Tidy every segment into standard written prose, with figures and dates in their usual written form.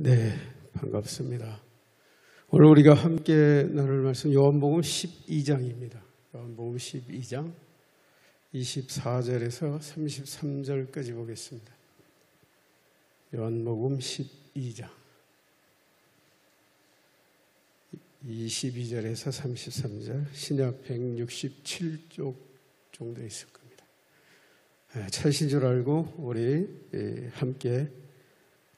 네, 반갑습니다. 오늘 우리가 함께 나눌 말씀 요한복음 12장입니다. 요한복음 12장 24절에서 33절까지 보겠습니다. 요한복음 12장 22절에서 33절, 신약 167쪽 정도 있을 겁니다. 찾으신 줄 알고 우리 함께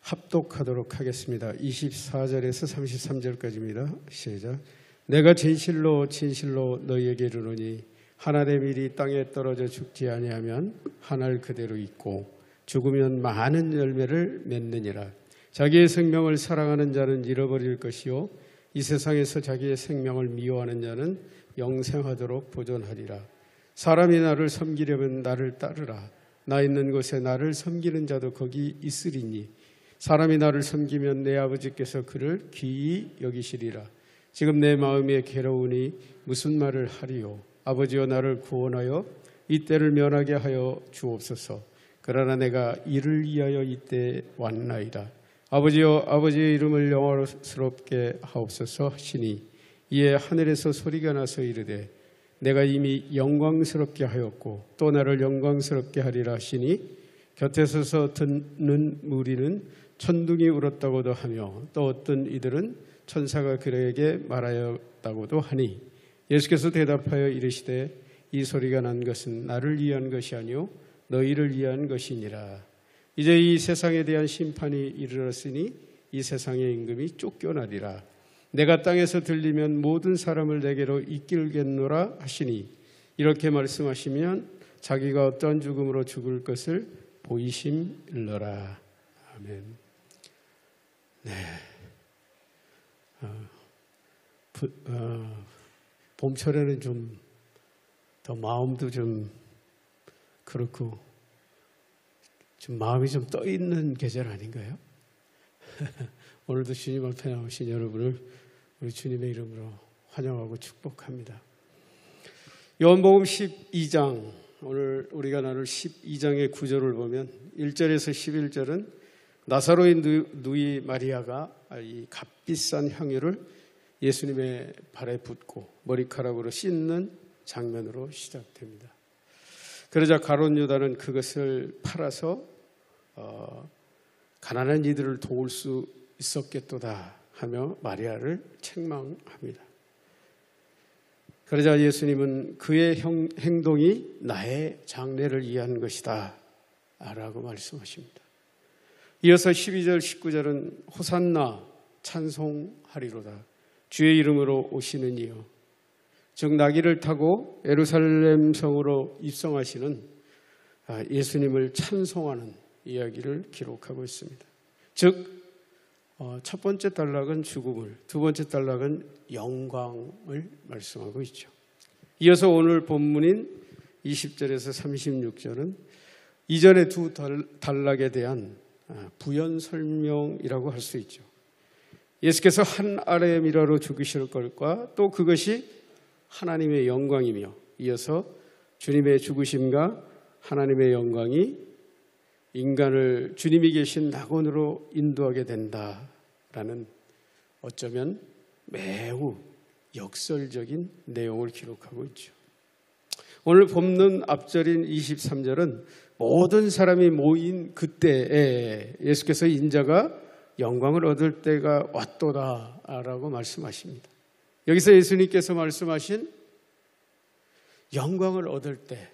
합독하도록 하겠습니다. 24절에서 33절까지입니다. 시작. 내가 진실로 진실로 너희에게 이르노니 한 알의 밀이 땅에 떨어져 죽지 아니하면 한 알 그대로 있고 죽으면 많은 열매를 맺느니라. 자기의 생명을 사랑하는 자는 잃어버릴 것이요 이 세상에서 자기의 생명을 미워하는 자는 영생하도록 보존하리라. 사람이 나를 섬기려면 나를 따르라. 나 있는 곳에 나를 섬기는 자도 거기 있으리니 사람이 나를 섬기면 내 아버지께서 그를 귀히 여기시리라. 지금 내 마음에 괴로우니 무슨 말을 하리요. 아버지여 나를 구원하여 이 때를 면하게 하여 주옵소서. 그러나 내가 이를 위하여 이때 왔나이다. 아버지여 아버지의 이름을 영화롭게 하옵소서 하시니 이에 하늘에서 소리가 나서 이르되 내가 이미 영광스럽게 하였고 또 나를 영광스럽게 하리라 하시니 곁에 서서 듣는 무리는 천둥이 울었다고도 하며 또 어떤 이들은 천사가 그에게 말하였다고도 하니 예수께서 대답하여 이르시되 이 소리가 난 것은 나를 위한 것이 아니요 너희를 위한 것이니라. 이제 이 세상에 대한 심판이 이르렀으니 이 세상의 임금이 쫓겨나리라. 내가 땅에서 들리면 모든 사람을 내게로 이끌겠노라 하시니 이렇게 말씀하시면 자기가 어떠한 죽음으로 죽을 것을 보이심일러라. 아멘. 네. 봄철에는 좀 더 마음도 좀 그렇고 좀 마음이 좀 떠 있는 계절 아닌가요? 오늘도 주님 앞에 나오신 여러분을 우리 주님의 이름으로 환영하고 축복합니다. 요한복음 12장, 오늘 우리가 나눌 12장의 구절을 보면 1절에서 11절은 나사로의 누이 마리아가 이 값비싼 향유를 예수님의 발에 붓고 머리카락으로 씻는 장면으로 시작됩니다. 그러자 가룟 유다는 그것을 팔아서 가난한 이들을 도울 수 있었겠도다 하며 마리아를 책망합니다. 그러자 예수님은 그의 행동이 나의 장래를 위한 것이다 라고 말씀하십니다. 이어서 12절 19절은 호산나 찬송하리로다. 주의 이름으로 오시는 이여. 즉 나귀를 타고 예루살렘 성으로 입성하시는 예수님을 찬송하는 이야기를 기록하고 있습니다. 즉 첫 번째 단락은 죽음을, 두 번째 단락은 영광을 말씀하고 있죠. 이어서 오늘 본문인 20절에서 36절은 이전의 두 단락에 대한 부연 설명이라고 할 수 있죠. 예수께서 한 알의 밀화로 죽으실 것과 또 그것이 하나님의 영광이며 이어서 주님의 죽으심과 하나님의 영광이 인간을 주님이 계신 낙원으로 인도하게 된다라는 어쩌면 매우 역설적인 내용을 기록하고 있죠. 오늘 본문 앞절인 23절은 모든 사람이 모인 그때에 예수께서 인자가 영광을 얻을 때가 왔도다라고 말씀하십니다. 여기서 예수님께서 말씀하신 영광을 얻을 때,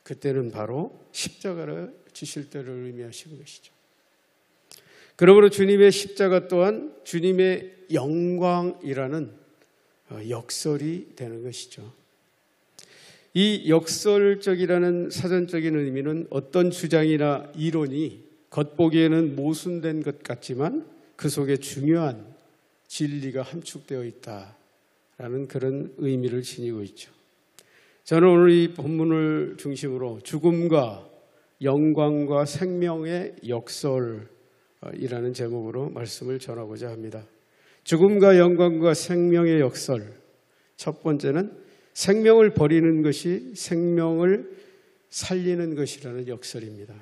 그때는 바로 십자가를 지실 때를 의미하시는 것이죠. 그러므로 주님의 십자가 또한 주님의 영광이라는 역설이 되는 것이죠. 이 역설적이라는 사전적인 의미는 어떤 주장이나 이론이 겉보기에는 모순된 것 같지만 그 속에 중요한 진리가 함축되어 있다라는 그런 의미를 지니고 있죠. 저는 오늘 이 본문을 중심으로 죽음과 영광과 생명의 역설이라는 제목으로 말씀을 전하고자 합니다. 죽음과 영광과 생명의 역설. 첫 번째는 생명을 버리는 것이 생명을 살리는 것이라는 역설입니다.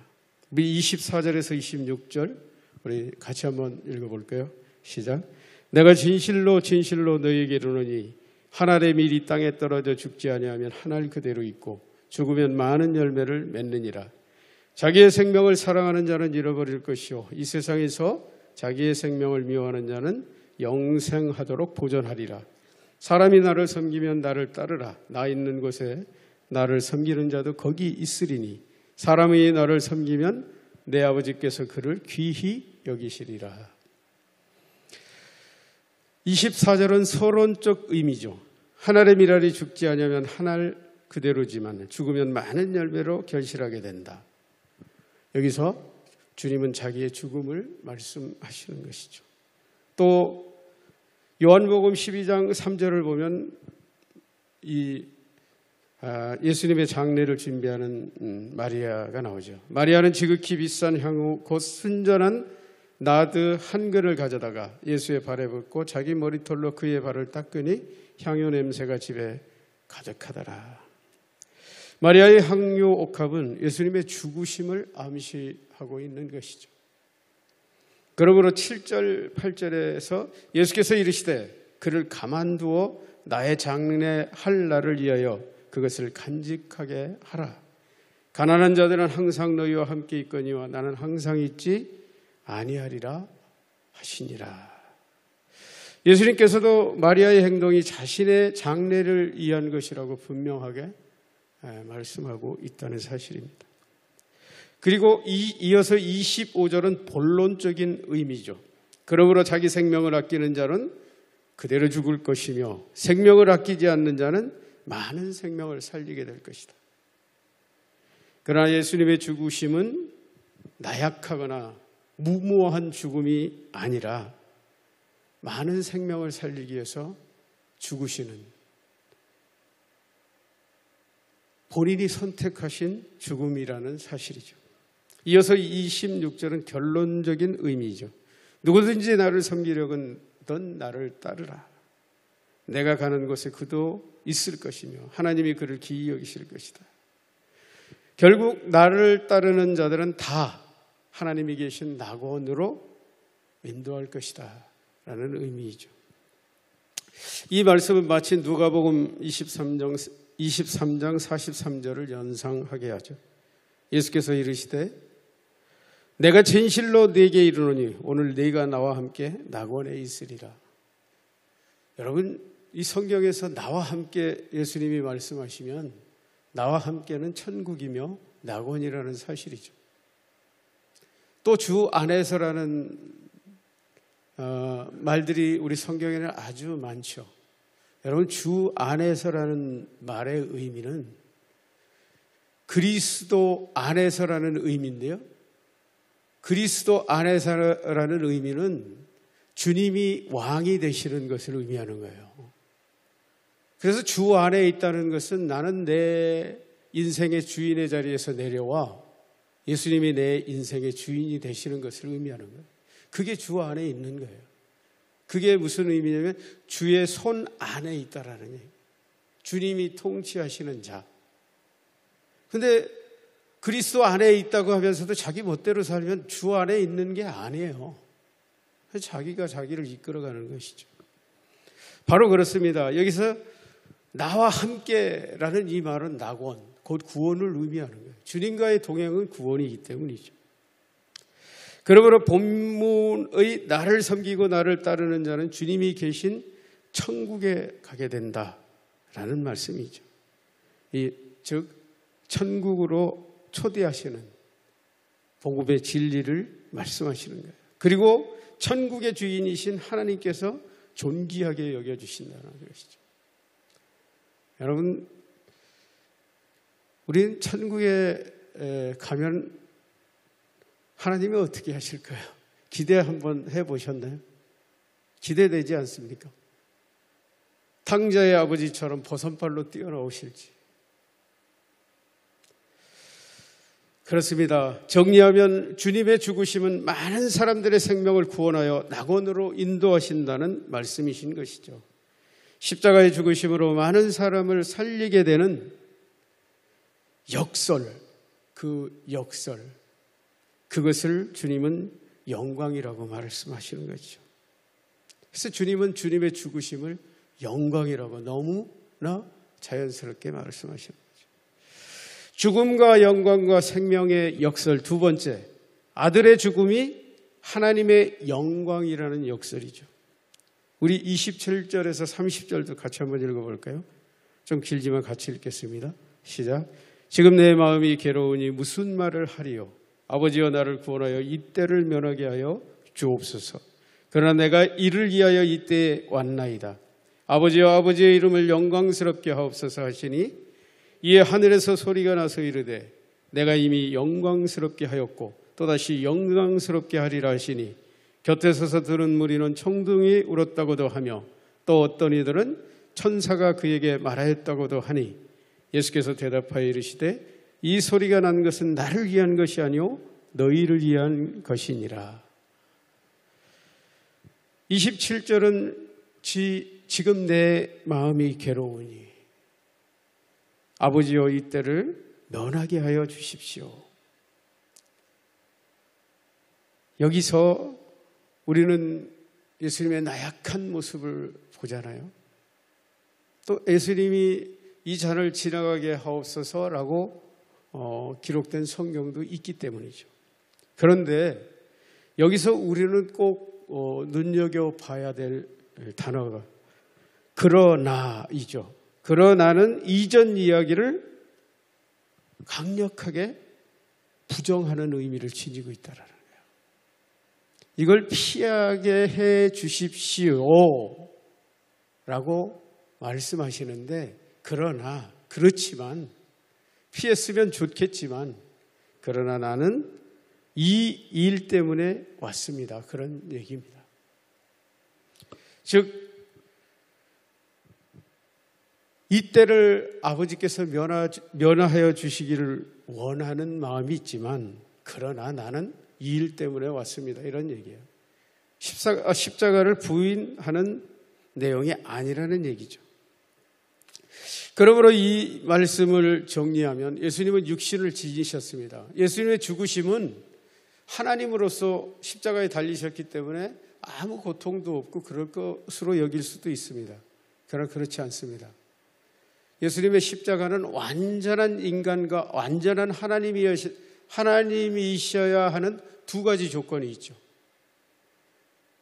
우리 24절에서 26절 우리 같이 한번 읽어볼까요? 시작. 내가 진실로 진실로 너희에게 이르노니 한 알의 밀이 땅에 떨어져 죽지 아니하면 한 알 그대로 있고 죽으면 많은 열매를 맺느니라. 자기의 생명을 사랑하는 자는 잃어버릴 것이요 이 세상에서 자기의 생명을 미워하는 자는 영생하도록 보존하리라. 사람이 나를 섬기면 나를 따르라. 나 있는 곳에 나를 섬기는 자도 거기 있으리니 사람이 나를 섬기면 내 아버지께서 그를 귀히 여기시리라. 24절은 서론적 의미죠. 한 알의 밀알이 죽지 않으면 한 알 그대로지만 죽으면 많은 열매로 결실하게 된다. 여기서 주님은 자기의 죽음을 말씀하시는 것이죠. 또 요한복음 12장 3절을 보면 예수님의 장례를 준비하는 마리아가 나오죠. 마리아는 지극히 비싼 향후 곧 순전한 나드 한 근을 가져다가 예수의 발에 붓고 자기 머리털로 그의 발을 닦으니 향유 냄새가 집에 가득하더라. 마리아의 향유 옥합은 예수님의 죽으심을 암시하고 있는 것이죠. 그러므로 7절 8절에서 예수께서 이르시되 그를 가만두어 나의 장례할 날을 위하여 그것을 간직하게 하라. 가난한 자들은 항상 너희와 함께 있거니와 나는 항상 있지 아니하리라 하시니라. 예수님께서도 마리아의 행동이 자신의 장례를 위한 것이라고 분명하게 말씀하고 있다는 사실입니다. 그리고 이어서 25절은 본론적인 의미죠. 그러므로 자기 생명을 아끼는 자는 그대로 죽을 것이며 생명을 아끼지 않는 자는 많은 생명을 살리게 될 것이다. 그러나 예수님의 죽으심은 나약하거나 무모한 죽음이 아니라 많은 생명을 살리기 위해서 죽으시는 본인이 선택하신 죽음이라는 사실이죠. 이어서 26절은 결론적인 의미죠. 누구든지 나를 섬기려거든 나를 따르라. 내가 가는 곳에 그도 있을 것이며 하나님이 그를 기이 여기실 것이다. 결국 나를 따르는 자들은 다 하나님이 계신 낙원으로 인도할 것이다 라는 의미이죠. 이 말씀은 마치 누가복음 23장 43절을 연상하게 하죠. 예수께서 이르시되 내가 진실로 네게 이르노니 오늘 네가 나와 함께 낙원에 있으리라. 여러분, 이 성경에서 나와 함께 예수님이 말씀하시면 나와 함께는 천국이며 낙원이라는 사실이죠. 또 주 안에서라는 말들이 우리 성경에는 아주 많죠. 여러분, 주 안에서라는 말의 의미는 그리스도 안에서라는 의미인데요. 그리스도 안에서라는 의미는 주님이 왕이 되시는 것을 의미하는 거예요. 그래서 주 안에 있다는 것은 나는 내 인생의 주인의 자리에서 내려와 예수님이 내 인생의 주인이 되시는 것을 의미하는 거예요. 그게 주 안에 있는 거예요. 그게 무슨 의미냐면 주의 손 안에 있다라는 얘기예요. 주님이 통치하시는 자. 근데 그리스도 안에 있다고 하면서도 자기 멋대로 살면 주 안에 있는 게 아니에요. 자기가 자기를 이끌어가는 것이죠. 바로 그렇습니다. 여기서 나와 함께라는 이 말은 낙원, 곧 구원을 의미하는 거예요. 주님과의 동행은 구원이기 때문이죠. 그러므로 본문의 나를 섬기고 나를 따르는 자는 주님이 계신 천국에 가게 된다라는 말씀이죠. 즉 천국으로 초대하시는 복음의 진리를 말씀하시는 거예요. 그리고 천국의 주인이신 하나님께서 존귀하게 여겨주신다는 것이죠. 여러분, 우린 천국에 가면 하나님이 어떻게 하실까요? 기대 한번 해보셨나요? 기대되지 않습니까? 탕자의 아버지처럼 버선발로 뛰어나오실지. 그렇습니다. 정리하면 주님의 죽으심은 많은 사람들의 생명을 구원하여 낙원으로 인도하신다는 말씀이신 것이죠. 십자가의 죽으심으로 많은 사람을 살리게 되는 역설, 그것을 주님은 영광이라고 말씀하시는 거죠. 그래서 주님은 주님의 죽으심을 영광이라고 너무나 자연스럽게 말씀하시는 거죠. 죽음과 영광과 생명의 역설 두 번째, 아들의 죽음이 하나님의 영광이라는 역설이죠. 우리 27절에서 30절도 같이 한번 읽어볼까요? 좀 길지만 같이 읽겠습니다. 시작. 지금 내 마음이 괴로우니 무슨 말을 하리요? 아버지여 나를 구원하여 이때를 면하게 하여 주옵소서. 그러나 내가 이를 위하여 이때에 왔나이다. 아버지여 아버지의 이름을 영광스럽게 하옵소서 하시니 이에 하늘에서 소리가 나서 이르되 내가 이미 영광스럽게 하였고 또다시 영광스럽게 하리라 하시니 곁에 서서 들은 무리는 청둥이 울었다고도 하며 또 어떤 이들은 천사가 그에게 말하였다고도 하니 예수께서 대답하여 이르시되 이 소리가 난 것은 나를 위한 것이 아니오 너희를 위한 것이니라. 27절은 지금 내 마음이 괴로우니 아버지여 이때를 면하게 하여 주십시오. 여기서 우리는 예수님의 나약한 모습을 보잖아요. 또 예수님이 이 잔을 지나가게 하옵소서라고 기록된 성경도 있기 때문이죠. 그런데 여기서 우리는 꼭 눈여겨봐야 될 단어가 그러나이죠. 그러나는 이전 이야기를 강력하게 부정하는 의미를 지니고 있다는 거예요. 이걸 피하게 해 주십시오 라고 말씀하시는데 그러나 그렇지만 피했으면 좋겠지만 그러나 나는 이 일 때문에 왔습니다. 그런 얘기입니다. 즉 이때를 아버지께서 면하여 주시기를 원하는 마음이 있지만 그러나 나는 이 일 때문에 왔습니다. 이런 얘기예요. 십자가를 부인하는 내용이 아니라는 얘기죠. 그러므로 이 말씀을 정리하면 예수님은 육신을 지니셨습니다. 예수님의 죽으심은 하나님으로서 십자가에 달리셨기 때문에 아무 고통도 없고 그럴 것으로 여길 수도 있습니다. 그러나 그렇지 않습니다. 예수님의 십자가는 완전한 인간과 완전한 하나님이셔야 하는 두 가지 조건이 있죠.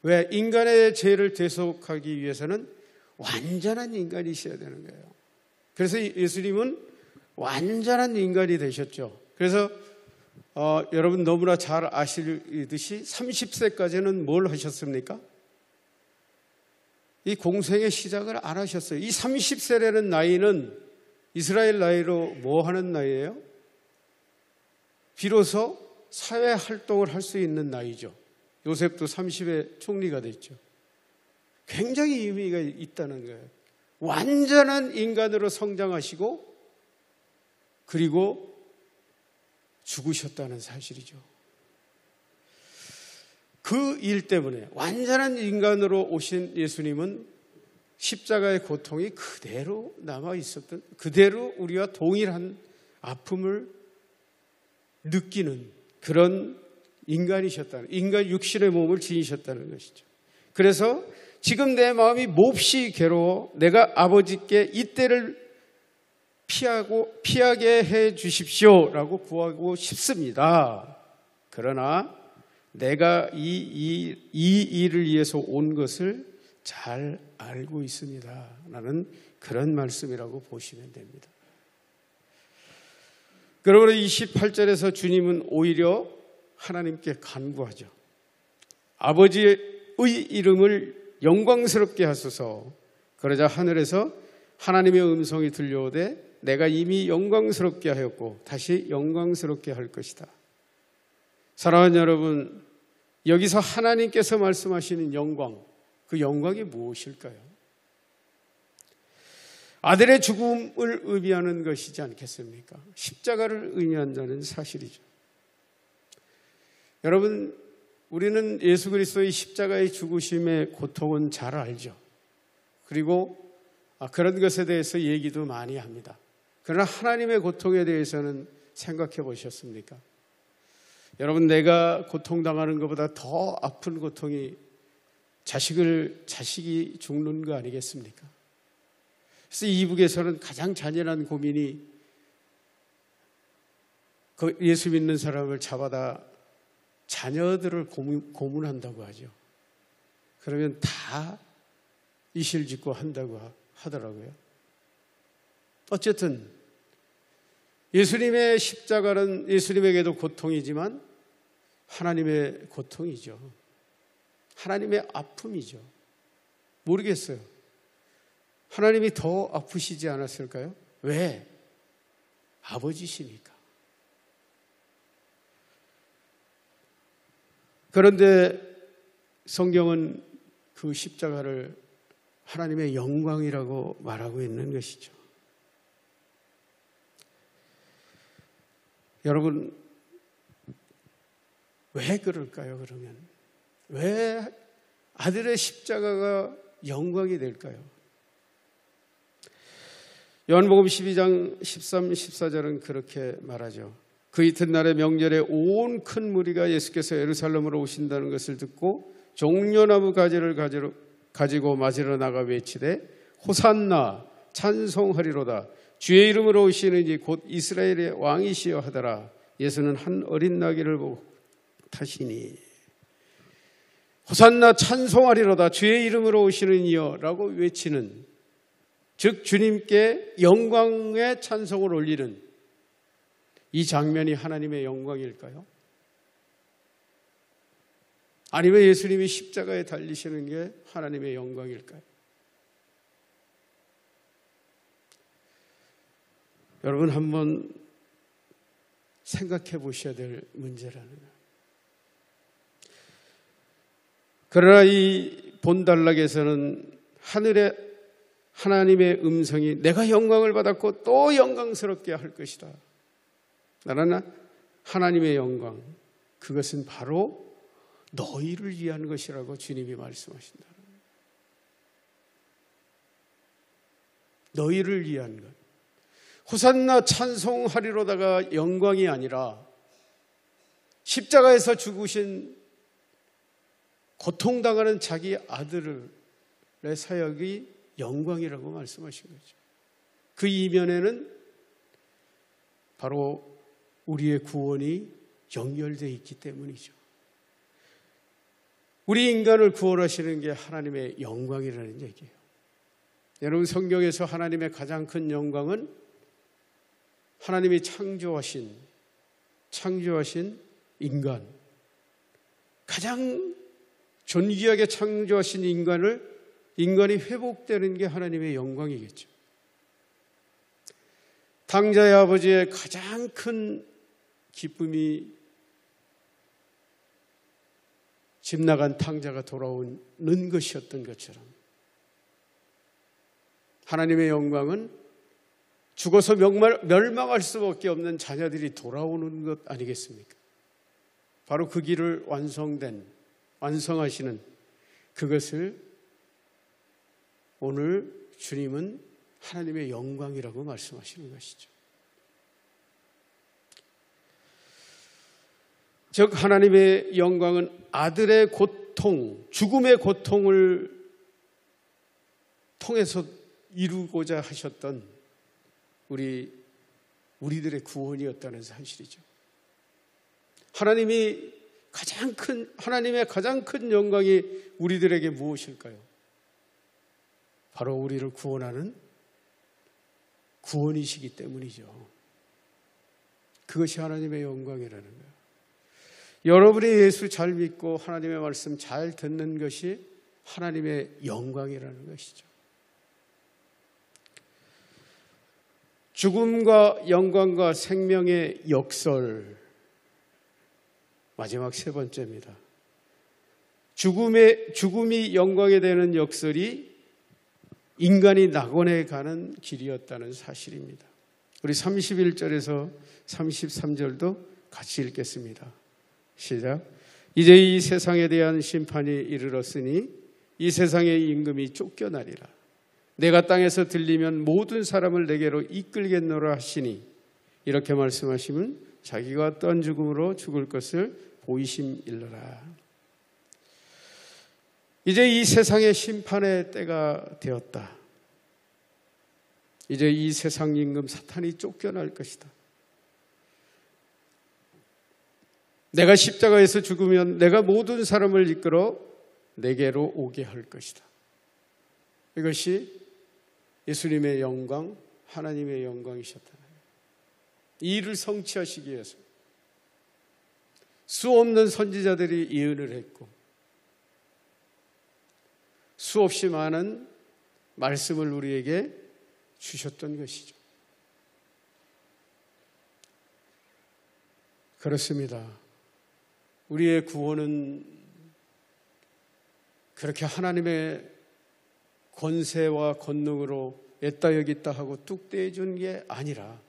왜? 인간의 죄를 대속하기 위해서는 완전한 인간이셔야 되는 거예요. 그래서 예수님은 완전한 인간이 되셨죠. 그래서 여러분 너무나 잘 아시듯이 30세까지는 뭘 하셨습니까? 이 공생의 시작을 안 하셨어요. 이 30세라는 나이는 이스라엘 나이로 뭐 하는 나이예요? 비로소 사회 활동을 할 수 있는 나이죠. 요셉도 30에 총리가 됐죠. 굉장히 의미가 있다는 거예요. 완전한 인간으로 성장하시고 그리고 죽으셨다는 사실이죠. 그 일 때문에 완전한 인간으로 오신 예수님은 십자가의 고통이 그대로 남아있었던, 그대로 우리와 동일한 아픔을 느끼는 그런 인간이셨다는, 인간 육신의 몸을 지니셨다는 것이죠. 그래서 지금 내 마음이 몹시 괴로워 내가 아버지께 이때를 피하게 해 주십시오라고 구하고 싶습니다. 그러나 내가 이 일을 위해서 온 것을 잘 알고 있습니다. 라는 그런 말씀이라고 보시면 됩니다. 그러므로 28절에서 주님은 오히려 하나님께 간구하죠. 아버지의 이름을 영광스럽게 하소서. 그러자 하늘에서 하나님의 음성이 들려오되 내가 이미 영광스럽게 하였고 다시 영광스럽게 할 것이다. 사랑하는 여러분, 여기서 하나님께서 말씀하시는 영광, 그 영광이 무엇일까요? 아들의 죽음을 의미하는 것이지 않겠습니까? 십자가를 의미한다는 사실이죠. 여러분, 우리는 예수 그리스도의 십자가의 죽으심의 고통은 잘 알죠. 그리고 그런 것에 대해서 얘기도 많이 합니다. 그러나 하나님의 고통에 대해서는 생각해 보셨습니까? 여러분, 내가 고통당하는 것보다 더 아픈 고통이 자식이 죽는 거 아니겠습니까? 그래서 이북에서는 가장 잔인한 고민이 그 예수 믿는 사람을 잡아다 자녀들을 고문한다고 하죠. 그러면 다 이실직고 한다고 하더라고요. 어쨌든 예수님의 십자가는 예수님에게도 고통이지만 하나님의 고통이죠. 하나님의 아픔이죠. 모르겠어요. 하나님이 더 아프시지 않았을까요? 왜? 아버지시니까. 그런데 성경은 그 십자가를 하나님의 영광이라고 말하고 있는 것이죠. 여러분, 왜 그럴까요, 그러면? 왜 아들의 십자가가 영광이 될까요? 요한복음 12장 13, 14절은 그렇게 말하죠. 그 이튿날의 명절에 온 큰 무리가 예수께서 예루살렘으로 오신다는 것을 듣고 종려나무 가지를 가지고 맞으러 나가 외치되 호산나 찬송하리로다. 주의 이름으로 오시는 이 곧 이스라엘의 왕이시여 하더라. 예수는 한 어린 나귀를 보고 타시니 호산나 찬송하리로다. 주의 이름으로 오시는 이여 라고 외치는, 즉 주님께 영광의 찬송을 올리는 이 장면이 하나님의 영광일까요? 아니면 예수님이 십자가에 달리시는 게 하나님의 영광일까요? 여러분, 한번 생각해 보셔야 될 문제라는 거예요. 그러나 이 본단락에서는 하늘의 하나님의 음성이 내가 영광을 받았고 또 영광스럽게 할 것이다. 나는 하나님의 영광, 그것은 바로 너희를 위한 것이라고 주님이 말씀하신다. 너희를 위한 것. 호산나 찬송하리로다가 영광이 아니라 십자가에서 죽으신 고통당하는 자기 아들의 사역이 영광이라고 말씀하신 거죠. 그 이면에는 바로 우리의 구원이 연결되어 있기 때문이죠. 우리 인간을 구원하시는 게 하나님의 영광이라는 얘기예요. 여러분, 성경에서 하나님의 가장 큰 영광은 하나님이 창조하신 인간, 가장 존귀하게 창조하신 인간이 회복되는 게 하나님의 영광이겠죠. 당자의 아버지의 가장 큰 기쁨이 집 나간 탕자가 돌아오는 것이었던 것처럼 하나님의 영광은 죽어서 멸망할 수밖에 없는 자녀들이 돌아오는 것 아니겠습니까? 바로 그 길을 완성하시는 그것을 오늘 주님은 하나님의 영광이라고 말씀하시는 것이죠. 즉 하나님의 영광은 아들의 고통, 죽음의 고통을 통해서 이루고자 하셨던 우리들의 구원이었다는 사실이죠. 하나님의 가장 큰 영광이 우리들에게 무엇일까요? 바로 우리를 구원하는 구원이시기 때문이죠. 그것이 하나님의 영광이라는 거예요. 여러분이 예수 잘 믿고 하나님의 말씀 잘 듣는 것이 하나님의 영광이라는 것이죠. 죽음과 영광과 생명의 역설, 마지막 세 번째입니다. 죽음이 영광이 되는 역설이 인간이 낙원에 가는 길이었다는 사실입니다. 우리 31절에서 33절도 같이 읽겠습니다. 시작. 이제 이 세상에 대한 심판이 이르렀으니 이 세상의 임금이 쫓겨나리라. 내가 땅에서 들리면 모든 사람을 내게로 이끌겠노라 하시니, 이렇게 말씀하시면 자기가 어떠한 죽음으로 죽을 것을 보이심일러라. 이제 이 세상의 심판의 때가 되었다. 이제 이 세상 임금 사탄이 쫓겨날 것이다. 내가 십자가에서 죽으면 내가 모든 사람을 이끌어 내게로 오게 할 것이다. 이것이 예수님의 영광, 하나님의 영광이셨다. 이 일을 성취하시기 위해서 수없는 선지자들이 예언을 했고 수없이 많은 말씀을 우리에게 주셨던 것이죠. 그렇습니다. 우리의 구원은 그렇게 하나님의 권세와 권능으로 애따 여기다 하고 뚝 떼준 게 아니라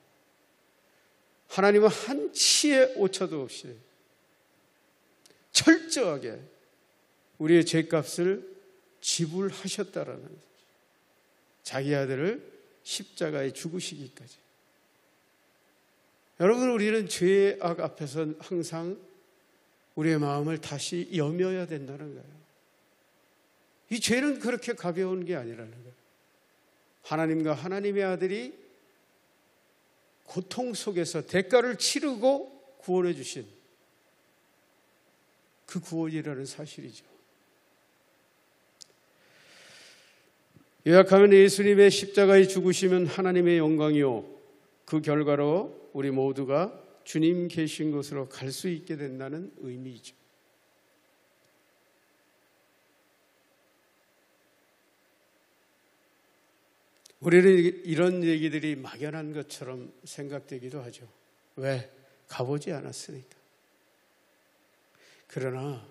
하나님은 한 치의 오차도 없이 철저하게 우리의 죄값을 지불하셨다라는 거죠. 자기 아들을 십자가에 죽으시기까지. 여러분, 우리는 죄의 악 앞에서 항상 우리의 마음을 다시 여며야 된다는 거예요. 이 죄는 그렇게 가벼운 게 아니라는 거예요. 하나님과 하나님의 아들이 고통 속에서 대가를 치르고 구원해 주신 그 구원이라는 사실이죠. 요약하면 예수님의 십자가의 죽으심은 하나님의 영광이요, 그 결과로 우리 모두가 주님 계신 곳으로 갈 수 있게 된다는 의미이죠. 우리는 이런 얘기들이 막연한 것처럼 생각되기도 하죠. 왜? 가보지 않았으니까. 그러나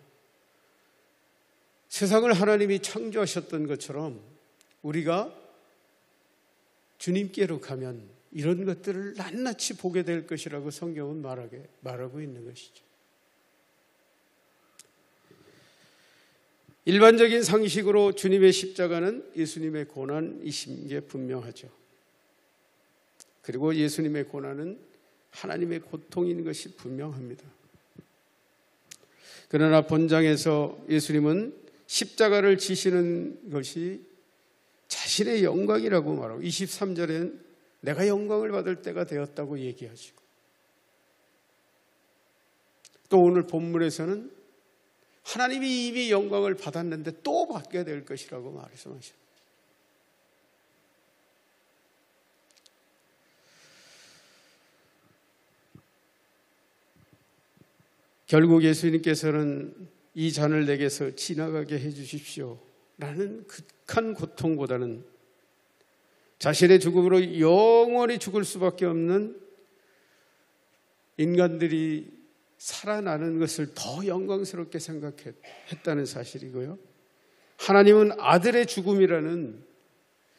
세상을 하나님이 창조하셨던 것처럼 우리가 주님께로 가면 이런 것들을 낱낱이 보게 될 것이라고 성경은 말하고 있는 것이죠. 일반적인 상식으로 주님의 십자가는 예수님의 고난이신 게 분명하죠. 그리고 예수님의 고난은 하나님의 고통인 것이 분명합니다. 그러나 본장에서 예수님은 십자가를 지시는 것이 자신의 영광이라고 말하고 23절엔 내가 영광을 받을 때가 되었다고 얘기하시고, 또 오늘 본문에서는 하나님이 이미 영광을 받았는데 또 받게 될 것이라고 말씀하십니다. 결국 예수님께서는 이 잔을 내게서 지나가게 해 주십시오 라는 극한 고통보다는 자신의 죽음으로 영원히 죽을 수밖에 없는 인간들이 살아나는 것을 더 영광스럽게 생각했다는 사실이고요. 하나님은 아들의 죽음이라는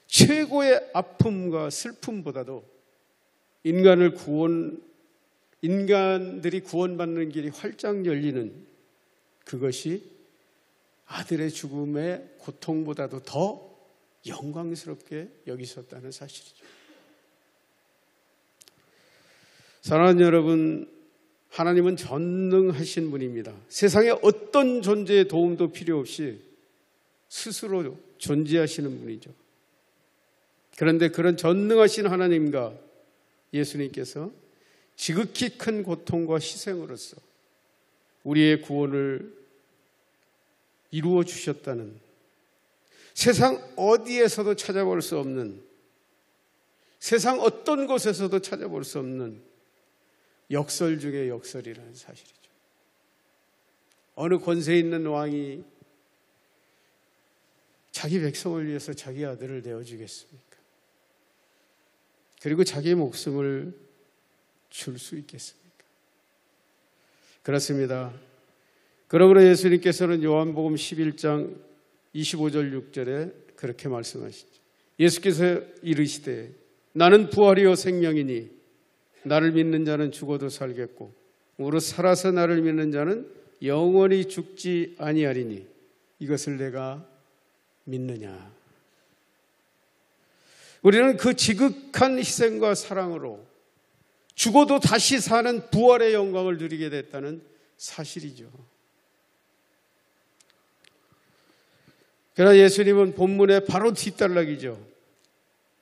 최고의 아픔과 슬픔보다도 인간들이 구원받는 길이 활짝 열리는 그것이 아들의 죽음의 고통보다도 더 영광스럽게 여기셨다는 사실이죠. 사랑하는 여러분, 하나님은 전능하신 분입니다. 세상에 어떤 존재의 도움도 필요 없이 스스로 존재하시는 분이죠. 그런데 그런 전능하신 하나님과 예수님께서 지극히 큰 고통과 희생으로서 우리의 구원을 이루어 주셨다는, 세상 어디에서도 찾아볼 수 없는, 세상 어떤 곳에서도 찾아볼 수 없는 역설 중의 역설이라는 사실이죠. 어느 권세 있는 왕이 자기 백성을 위해서 자기 아들을 내어주겠습니까? 그리고 자기의 목숨을 줄 수 있겠습니까? 그렇습니다. 그러므로 예수님께서는 요한복음 11장 25절 6절에 그렇게 말씀하시죠. 예수께서 이르시되 나는 부활이요 생명이니 나를 믿는 자는 죽어도 살겠고 무릇 살아서 나를 믿는 자는 영원히 죽지 아니하리니 이것을 내가 믿느냐. 우리는 그 지극한 희생과 사랑으로 죽어도 다시 사는 부활의 영광을 누리게 됐다는 사실이죠. 그러나 예수님은 본문의 바로 뒷단락이죠.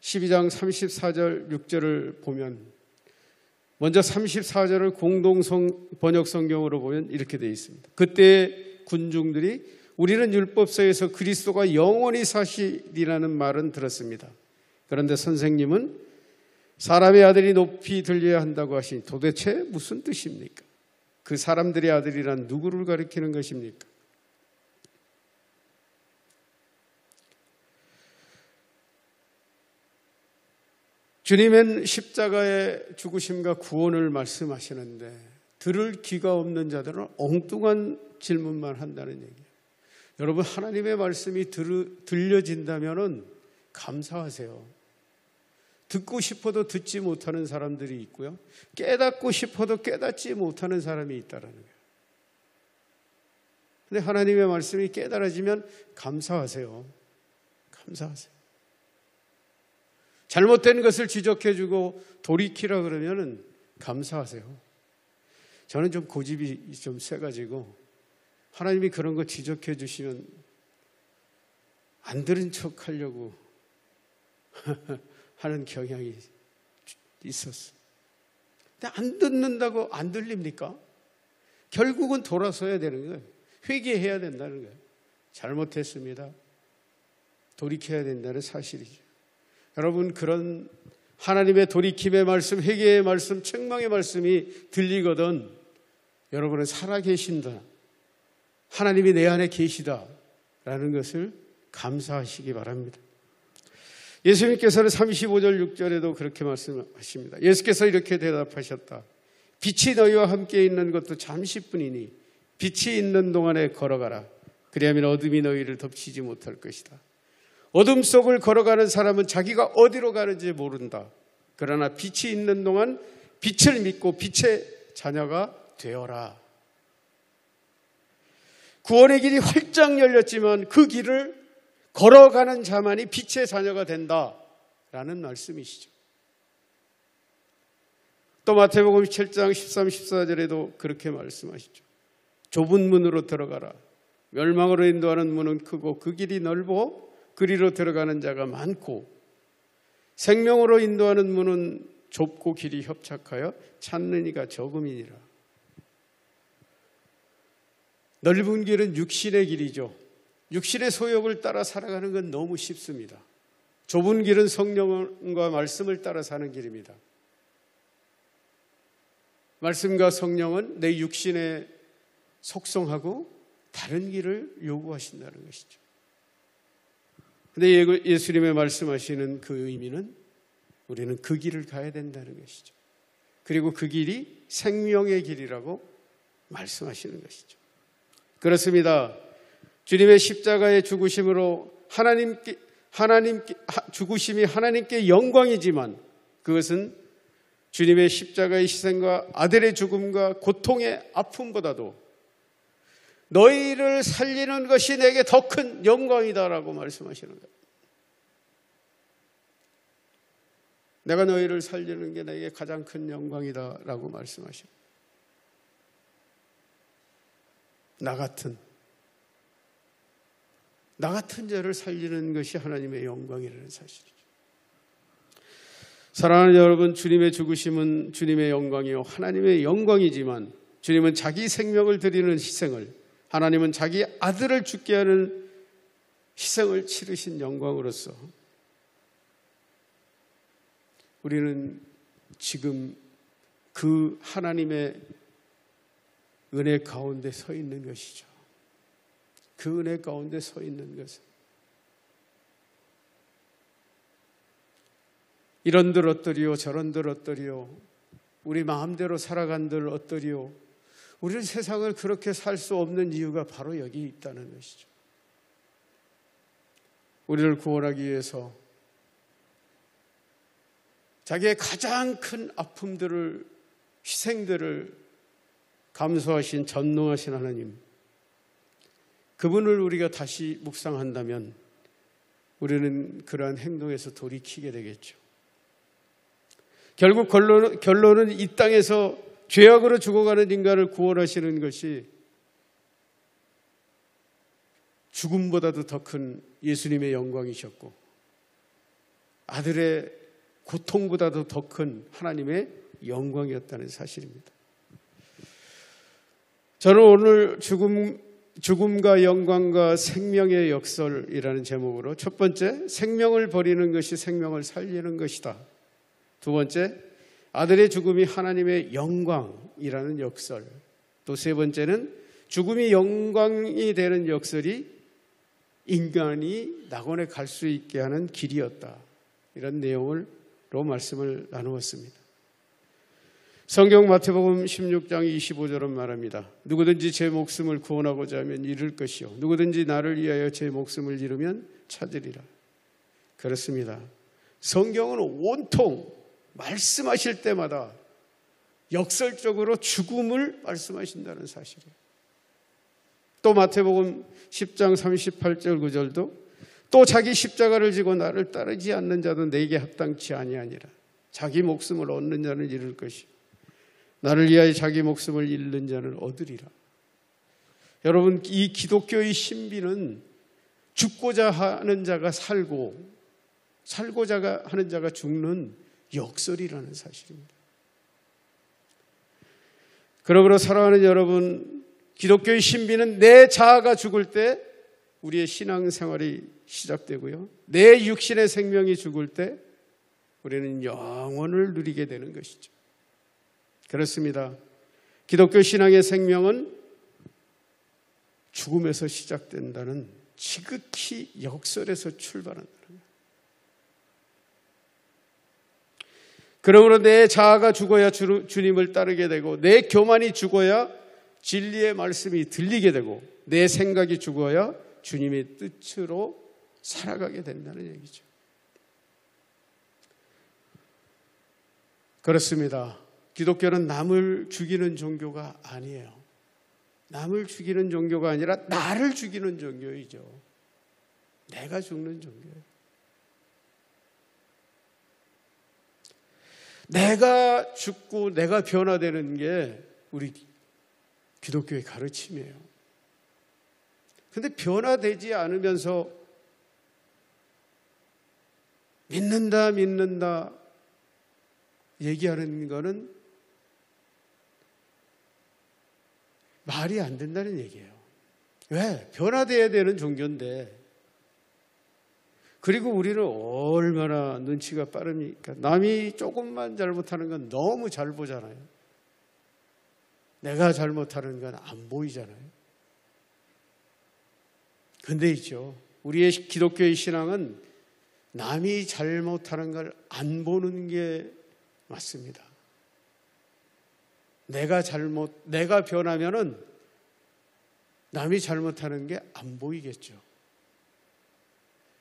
12장 34절 6절을 보면, 먼저 34절을 공동성 번역 성경으로 보면 이렇게 되어 있습니다. 그때 군중들이 우리는 율법서에서 그리스도가 영원히 사시리라는 말은 들었습니다. 그런데 선생님은 사람의 아들이 높이 들려야 한다고 하시니 도대체 무슨 뜻입니까? 그 사람들의 아들이란 누구를 가리키는 것입니까? 주님은 십자가의 죽으심과 구원을 말씀하시는데 들을 귀가 없는 자들은 엉뚱한 질문만 한다는 얘기예요. 여러분, 하나님의 말씀이 들려진다면 감사하세요. 듣고 싶어도 듣지 못하는 사람들이 있고요. 깨닫고 싶어도 깨닫지 못하는 사람이 있다는 거예요. 근데 하나님의 말씀이 깨달아지면 감사하세요. 감사하세요. 잘못된 것을 지적해주고 돌이키라 그러면 감사하세요. 저는 좀 고집이 좀 세가지고 하나님이 그런 거 지적해 주시면 안 들은 척 하려고 하는 경향이 있었어요. 근데 안 듣는다고 안 들립니까? 결국은 돌아서야 되는 거예요. 회개해야 된다는 거예요. 잘못했습니다. 돌이켜야 된다는 사실이죠. 여러분, 그런 하나님의 돌이킴의 말씀, 회개의 말씀, 책망의 말씀이 들리거든 여러분은 살아계신다, 하나님이 내 안에 계시다라는 것을 감사하시기 바랍니다. 예수님께서는 35절 6절에도 그렇게 말씀하십니다. 예수께서 이렇게 대답하셨다. 빛이 너희와 함께 있는 것도 잠시뿐이니 빛이 있는 동안에 걸어가라. 그리하면 어둠이 너희를 덮치지 못할 것이다. 어둠 속을 걸어가는 사람은 자기가 어디로 가는지 모른다. 그러나 빛이 있는 동안 빛을 믿고 빛의 자녀가 되어라. 구원의 길이 활짝 열렸지만 그 길을 걸어가는 자만이 빛의 자녀가 된다라는 말씀이시죠. 또 마태복음 7장 13, 14절에도 그렇게 말씀하시죠. 좁은 문으로 들어가라. 멸망으로 인도하는 문은 크고 그 길이 넓어 그리로 들어가는 자가 많고 생명으로 인도하는 문은 좁고 길이 협착하여 찾는 이가 적음이니라. 넓은 길은 육신의 길이죠. 육신의 소욕을 따라 살아가는 건 너무 쉽습니다. 좁은 길은 성령과 말씀을 따라 사는 길입니다. 말씀과 성령은 내 육신의 속성하고 다른 길을 요구하신다는 것이죠. 그런데 예수님의 말씀하시는 그 의미는 우리는 그 길을 가야 된다는 것이죠. 그리고 그 길이 생명의 길이라고 말씀하시는 것이죠. 그렇습니다. 주님의 십자가의 죽으심으로 죽으심이 하나님께 영광이지만 그것은 주님의 십자가의 희생과 아들의 죽음과 고통의 아픔보다도 너희를 살리는 것이 내게 더 큰 영광이다라고 말씀하시는 거예요. 내가 너희를 살리는 게 내게 가장 큰 영광이다라고 말씀하시는 거예요. 나 같은 자를 살리는 것이 하나님의 영광이라는 사실이죠. 사랑하는 여러분, 주님의 죽으심은 주님의 영광이요 하나님의 영광이지만 주님은 자기 생명을 드리는 희생을, 하나님은 자기 아들을 죽게 하는 희생을 치르신 영광으로서 우리는 지금 그 하나님의 은혜 가운데 서 있는 것이죠. 그 은혜 가운데 서 있는 것은 이런들 어떠리요 저런들 어떠리요 우리 마음대로 살아간들 어떠리요, 우리는 세상을 그렇게 살 수 없는 이유가 바로 여기 있다는 것이죠. 우리를 구원하기 위해서 자기의 가장 큰 아픔들을, 희생들을 감수하신 전능하신 하나님, 그분을 우리가 다시 묵상한다면 우리는 그러한 행동에서 돌이키게 되겠죠. 결국 결론은 이 땅에서 죄악으로 죽어가는 인간을 구원하시는 것이 죽음보다도 더 큰 예수님의 영광이셨고 아들의 고통보다도 더 큰 하나님의 영광이었다는 사실입니다. 저는 오늘 죽음과 영광과 생명의 역설이라는 제목으로 첫 번째, 생명을 버리는 것이 생명을 살리는 것이다. 두 번째, 아들의 죽음이 하나님의 영광이라는 역설. 또 세 번째는 죽음이 영광이 되는 역설이 인간이 낙원에 갈 수 있게 하는 길이었다. 이런 내용으로 말씀을 나누었습니다. 성경 마태복음 16장 25절은 말합니다. 누구든지 제 목숨을 구원하고자 하면 잃을 것이요 누구든지 나를 위하여 제 목숨을 잃으면 찾으리라. 그렇습니다. 성경은 온통 말씀하실 때마다 역설적으로 죽음을 말씀하신다는 사실이에요. 또 마태복음 10장 38절 9절도 또 자기 십자가를 지고 나를 따르지 않는 자도 내게 합당치 아니하니라. 자기 목숨을 얻는 자는 잃을 것이요 나를 위하여 자기 목숨을 잃는 자는 얻으리라. 여러분, 이 기독교의 신비는 죽고자 하는 자가 살고 살고자 하는 자가 죽는 역설이라는 사실입니다. 그러므로 사랑하는 여러분, 기독교의 신비는 내 자아가 죽을 때 우리의 신앙생활이 시작되고요, 내 육신의 생명이 죽을 때 우리는 영원을 누리게 되는 것이죠. 그렇습니다. 기독교 신앙의 생명은 죽음에서 시작된다는 지극히 역설에서 출발한다는 거예요. 그러므로 내 자아가 죽어야 주님을 따르게 되고, 내 교만이 죽어야 진리의 말씀이 들리게 되고, 내 생각이 죽어야 주님의 뜻으로 살아가게 된다는 얘기죠. 그렇습니다. 기독교는 남을 죽이는 종교가 아니에요. 남을 죽이는 종교가 아니라 나를 죽이는 종교이죠. 내가 죽는 종교예요. 내가 죽고 내가 변화되는 게 우리 기독교의 가르침이에요. 그런데 변화되지 않으면서 믿는다 얘기하는 거는 말이 안 된다는 얘기예요. 왜? 변화돼야 되는 종교인데. 그리고 우리는 얼마나 눈치가 빠릅니까? 남이 조금만 잘못하는 건 너무 잘 보잖아요. 내가 잘못하는 건 안 보이잖아요. 근데 있죠, 우리의 기독교의 신앙은 남이 잘못하는 걸 안 보는 게 맞습니다. 내가 변하면은 남이 잘못하는 게 안 보이겠죠.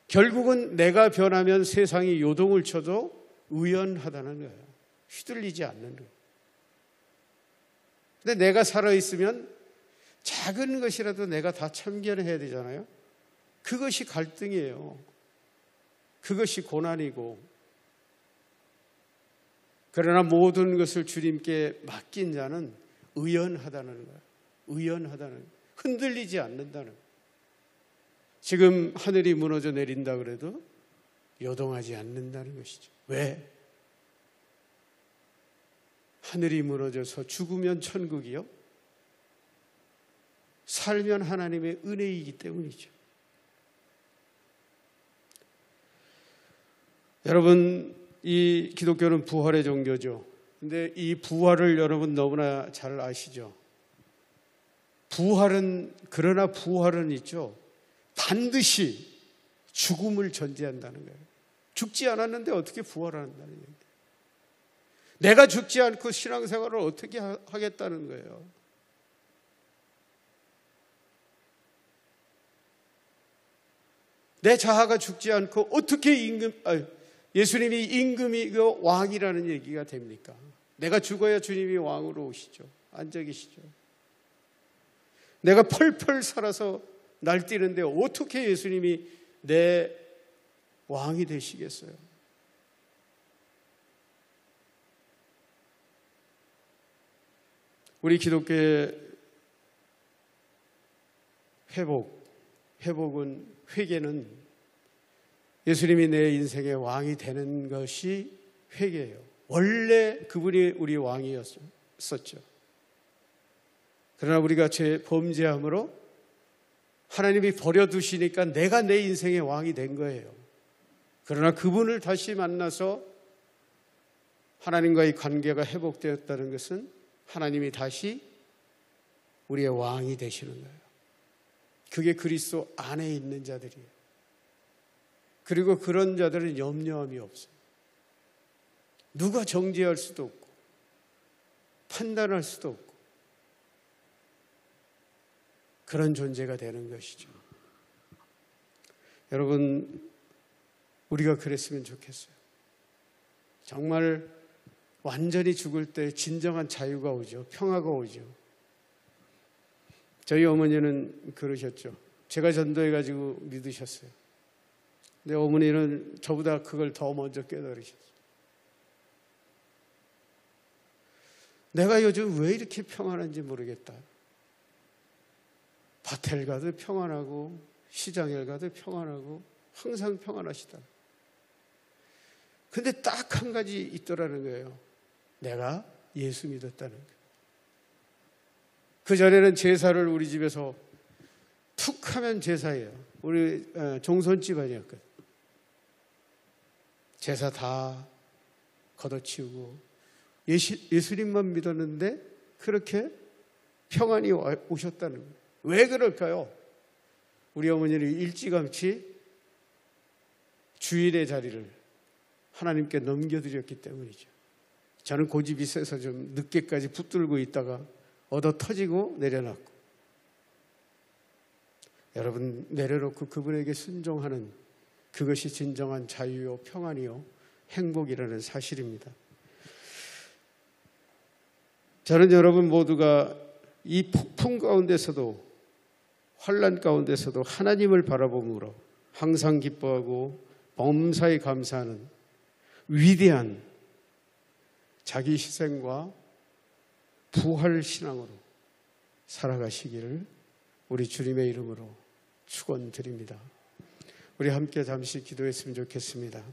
결국은 내가 변하면 세상이 요동을 쳐도 의연하다는 거예요. 휘둘리지 않는 거예요. 근데 내가 살아있으면 작은 것이라도 내가 다 참견해야 되잖아요. 그것이 갈등이에요. 그것이 고난이고. 그러나 모든 것을 주님께 맡긴 자는 의연하다는 거예요. 의연하다는 거예요. 흔들리지 않는다는 거예요. 지금 하늘이 무너져 내린다 그래도 요동하지 않는다는 것이죠. 왜? 하늘이 무너져서 죽으면 천국이요, 살면 하나님의 은혜이기 때문이죠. 여러분, 이 기독교는 부활의 종교죠. 근데 이 부활을 여러분 너무나 잘 아시죠? 그러나 부활은 있죠, 반드시 죽음을 전제한다는 거예요. 죽지 않았는데 어떻게 부활한다는 얘기예요. 내가 죽지 않고 신앙생활을 어떻게 하겠다는 거예요. 내 자아가 죽지 않고 어떻게 예수님이 임금이고 왕이라는 얘기가 됩니까? 내가 죽어야 주님이 왕으로 오시죠. 앉아 계시죠. 내가 펄펄 살아서 날뛰는데 어떻게 예수님이 내 왕이 되시겠어요? 우리 기독교의 회복은, 회개는 예수님이 내 인생의 왕이 되는 것이 회개예요. 원래 그분이 우리 왕이었었죠. 그러나 우리가 범죄함으로 하나님이 버려두시니까 내가 내 인생의 왕이 된 거예요. 그러나 그분을 다시 만나서 하나님과의 관계가 회복되었다는 것은 하나님이 다시 우리의 왕이 되시는 거예요. 그게 그리스도 안에 있는 자들이에요. 그리고 그런 자들은 염려함이 없어요. 누가 정죄할 수도 없고 판단할 수도 없고 그런 존재가 되는 것이죠. 여러분, 우리가 그랬으면 좋겠어요. 정말 완전히 죽을 때 진정한 자유가 오죠. 평화가 오죠. 저희 어머니는 그러셨죠. 제가 전도해가지고 믿으셨어요. 근데 어머니는 저보다 그걸 더 먼저 깨달으셨어요. 내가 요즘 왜 이렇게 평안한지 모르겠다. 밭에 가도 평안하고 시장에 가도 평안하고 항상 평안하시다. 근데 딱 한 가지 있더라는 거예요. 내가 예수 믿었다는 거예요. 그전에는 제사를 우리 집에서 툭 하면 제사예요. 우리 종손 집안이었거든요. 제사 다 걷어치우고 예수님만 믿었는데 그렇게 평안이 오셨다는 거예요. 왜 그럴까요? 우리 어머니는 일찌감치 주일의 자리를 하나님께 넘겨드렸기 때문이죠. 저는 고집이 세서 좀 늦게까지 붙들고 있다가 얻어 터지고 내려놨고, 여러분 내려놓고 그분에게 순종하는 그것이 진정한 자유요 평안이요 행복이라는 사실입니다. 저는 여러분 모두가 이 폭풍 가운데서도 환난 가운데서도 하나님을 바라봄으로 항상 기뻐하고 범사에 감사하는 위대한 자기 희생과 부활 신앙으로 살아가시기를 우리 주님의 이름으로 축원드립니다. 우리 함께 잠시 기도했으면 좋겠습니다.